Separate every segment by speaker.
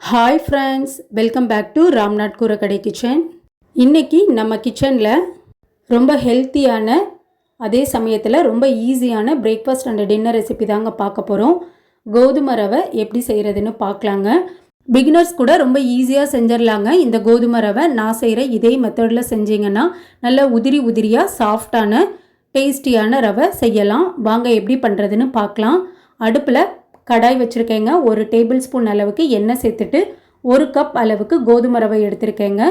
Speaker 1: Hi friends, welcome back to Ramnath Koorakkadai kitchen. இன்றைக்கி நம்ம கிச்சனில் ரொம்ப ஹெல்த்தியான அதே சமயத்தில் ரொம்ப ஈஸியான பிரேக்ஃபாஸ்ட் அண்ட் டின்னர் ரெசிபி தாங்க பார்க்க போகிறோம். கோதுமை ரவை எப்படி செய்கிறதுன்னு பார்க்கலாங்க. பிகினர்ஸ் கூட ரொம்ப ஈஸியாக செஞ்சிடலாங்க. இந்த கோதுமை ரவை நான் செய்கிற இதே மெத்தடில் செஞ்சிங்கன்னா நல்ல உதிரி உதிரியாக சாஃப்டான டேஸ்டியான ரவை செய்யலாம். வாங்க எப்படி பண்ணுறதுன்னு பார்க்கலாம். அடுப்பில் கடாய் வச்சுருக்கேங்க. 1 டேபிள் ஸ்பூன் அளவுக்கு எண்ணெய் சேர்த்துட்டு 1 கப் அளவுக்கு கோதுமை ரவை எடுத்துருக்கேங்க.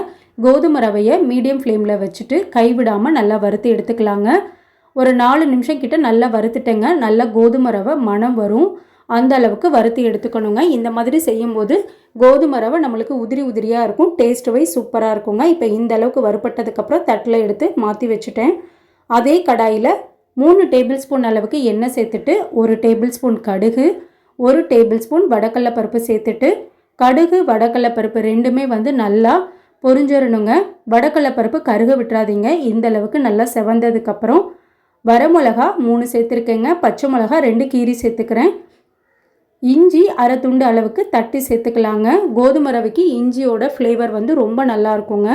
Speaker 1: கோதுமை ரவையை மீடியம் ஃப்ளேமில் வச்சுட்டு கைவிடாமல் நல்லா வறுத்து எடுத்துக்கலாங்க. ஒரு 4 நிமிஷம் கிட்ட நல்லா வறுத்துட்டேங்க. நல்லா கோதுமை ரவை மணம் வரும், அந்த அளவுக்கு வறுத்து எடுத்துக்கணுங்க. இந்த மாதிரி செய்யும்போது கோதுமை ரவை நம்மளுக்கு உதிரி உதிரியாக இருக்கும், டேஸ்ட் வைஸ் சூப்பராக இருக்குங்க. இப்போ இந்த அளவுக்கு வறுப்பட்டதுக்கப்புறம் தட்டில் எடுத்து மாற்றி வச்சுட்டேன். அதே கடாயில் 3 டேபிள் ஸ்பூன் அளவுக்கு எண்ணெய் சேர்த்துட்டு 1 டேபிள் ஸ்பூன் கடுகு, 1 டேபிள் ஸ்பூன் வடக்கடலை பருப்பு சேர்த்துட்டு கடுகு வடக்கடலை பருப்பு ரெண்டுமே நல்லா பொரிஞ்சிடணுங்க. வடக்கடலை பருப்பு கருக விட்டுறாதீங்க. இந்த அளவுக்கு நல்லா செவந்ததுக்கப்புறம் வரமிளகா 3 சேர்த்துருக்கேங்க. பச்சை மிளகா 2 கீரி சேர்த்துக்கிறேன். இஞ்சி அரை துண்டு அளவுக்கு தட்டி சேர்த்துக்கலாங்க. கோதுமை ரவைக்கு இஞ்சியோட ஃப்ளேவர் ரொம்ப நல்லா இருக்குங்க.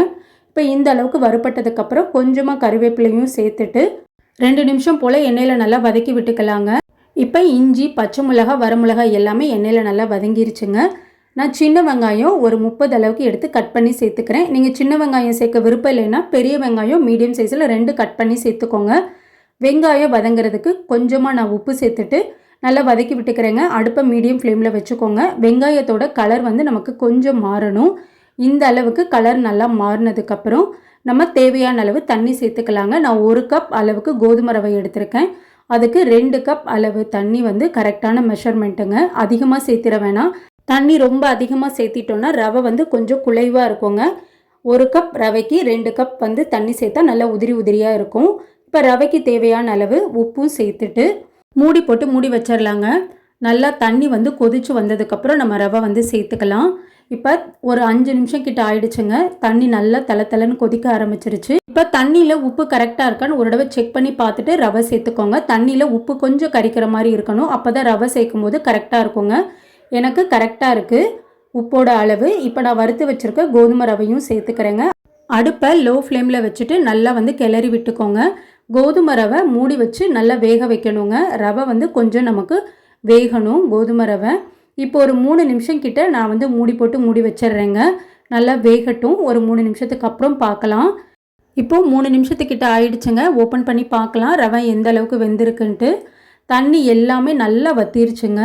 Speaker 1: இப்போ இந்த அளவுக்கு வறுப்பட்டதுக்கப்புறம் கொஞ்சமாக கருவேப்பிலையும் சேர்த்துட்டு 2 நிமிஷம் போல் எண்ணெயில் நல்லா வதக்கி விட்டுக்கலாங்க. இப்போ இஞ்சி பச்சை மிளகா வரமிளகா எல்லாமே எண்ணெயில் நல்லா வதங்கிருச்சுங்க. நான் சின்ன வெங்காயம் ஒரு 30 அளவுக்கு எடுத்து கட் பண்ணி சேர்த்துக்கிறேன். நீங்கள் சின்ன வெங்காயம் சேர்க்க விருப்பம் இல்லைன்னா பெரிய வெங்காயம் மீடியம் சைஸில் 2 கட் பண்ணி சேர்த்துக்கோங்க. வெங்காயம் வதங்கிறதுக்கு கொஞ்சமாக நான் உப்பு சேர்த்துட்டு நல்லா வதக்கி விட்டுக்கிறேங்க. அடுப்பை மீடியம் ஃப்ளேமில் வச்சுக்கோங்க. வெங்காயத்தோட கலர் நமக்கு கொஞ்சம் மாறணும். இந்த அளவுக்கு கலர் நல்லா மாறினதுக்கப்புறம் நம்ம தேவையான அளவு தண்ணி சேர்த்துக்கலாங்க. நான் 1 கப் அளவுக்கு கோதுமை ரவை எடுத்திருக்கேன். அதுக்கு 2 கப் அளவு தண்ணி கரெக்டான மெஷர்மெண்ட்டுங்க. அதிகமாக சேர்த்திட வேணாம். தண்ணி ரொம்ப அதிகமாக சேர்த்திட்டோன்னா ரவை கொஞ்சம் குலைவாக இருக்குங்க. 1 கப் ரவைக்கு 2 கப் தண்ணி சேர்த்தா நல்லா உதிரி உதிரியாக இருக்கும். இப்போ ரவைக்கு தேவையான அளவு உப்பும் சேர்த்துட்டு மூடி போட்டு மூடி வச்சிடலாங்க. நல்லா தண்ணி கொதிச்சு வந்ததுக்கப்புறம் நம்ம ரவை சேர்த்துக்கலாம். இப்போ ஒரு 5 நிமிஷம் கிட்ட ஆயிடுச்சுங்க. தண்ணி நல்லா தளன்னு கொதிக்க ஆரம்பிச்சிருச்சு. இப்போ தண்ணியில் உப்பு கரெக்டாக இருக்கான்னு ஒரு தடவை செக் பண்ணி பார்த்துட்டு ரவை சேர்த்துக்கோங்க. தண்ணியில் உப்பு கொஞ்சம் கரிக்கிற மாதிரி இருக்கணும். அப்போ தான் ரவை சேர்க்கும் போது கரெக்டாக இருக்குங்க. எனக்கு கரெக்டாக இருக்குது உப்போட அளவு. இப்போ நான் வறுத்து வச்சுருக்க கோதுமை ரவையும் சேர்த்துக்கிறேங்க. அடுப்பை லோ ஃப்ளேமில் வச்சுட்டு நல்லா கிளறி விட்டுக்கோங்க. கோதுமை ரவை மூடி வச்சு நல்லா வேக வைக்கணுங்க. ரவை கொஞ்சம் நமக்கு வேகணும் கோதுமை ரவை. இப்போ ஒரு 3 நிமிஷம் கிட்ட நான் மூடி போட்டு மூடி வச்சிடுறேங்க. நல்லா வேகட்டும். ஒரு 3 நிமிஷத்துக்கு அப்புறம் பார்க்கலாம். இப்போது 3 நிமிஷத்துக்கிட்ட ஆயிடுச்சுங்க. ஓப்பன் பண்ணி பார்க்கலாம் ரவை எந்த அளவுக்கு வெந்திருக்குன்ட்டு. தண்ணி எல்லாமே நல்லா வத்திருச்சுங்க.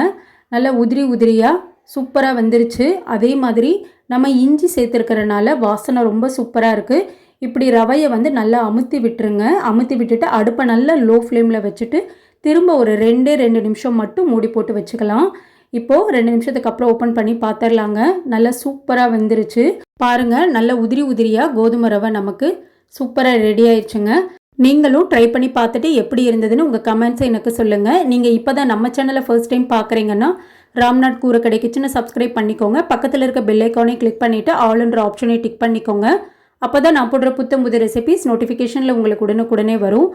Speaker 1: நல்லா உதிரி உதிரியாக சூப்பராக வந்துருச்சு. அதே மாதிரி நம்ம இஞ்சி சேர்த்துருக்கிறனால வாசனை ரொம்ப சூப்பராக இருக்குது. இப்படி ரவையை நல்லா அமுத்தி விட்டுருங்க. அமுத்தி விட்டுட்டு அடுப்பை நல்லா லோ ஃப்ளேமில் வச்சுட்டு திரும்ப ஒரு 2 நிமிஷம் மட்டும் மூடி போட்டு வச்சுக்கலாம். இப்போது 2 நிமிஷத்துக்கு அப்புறம் ஓப்பன் பண்ணி பார்த்துடலாங்க. நல்லா சூப்பராக வெந்துருச்சு பாருங்கள். நல்ல உதிரி உதிரியாக கோதுமை ரவை நமக்கு சூப்பராக ரெடி ஆயிடுச்சுங்க. நீங்களும் ட்ரை பண்ணி பார்த்துட்டு எப்படி இருந்ததுன்னு உங்கள் கமெண்ட்ஸை எனக்கு சொல்லுங்கள். நீங்கள் இப்போ தான் நம்ம சேனலை ஃபர்ஸ்ட் டைம் பார்க்குறீங்கன்னா ராம்நாத் கூரக்கடை கிச்சனை சப்ஸ்கிரைப் பண்ணிக்கோங்க. பக்கத்தில் இருக்க பெல் ஐக்கானை கிளிக் பண்ணிவிட்டு ஆல்ன்ற ஆப்ஷனை டிக் பண்ணிக்கோங்க. அப்போ தான் நான் போடுற புத்தம் புது ரெசிபிஸ் நோட்டிஃபிகேஷனில் உங்களுக்கு உடனுக்குடனே வரும்.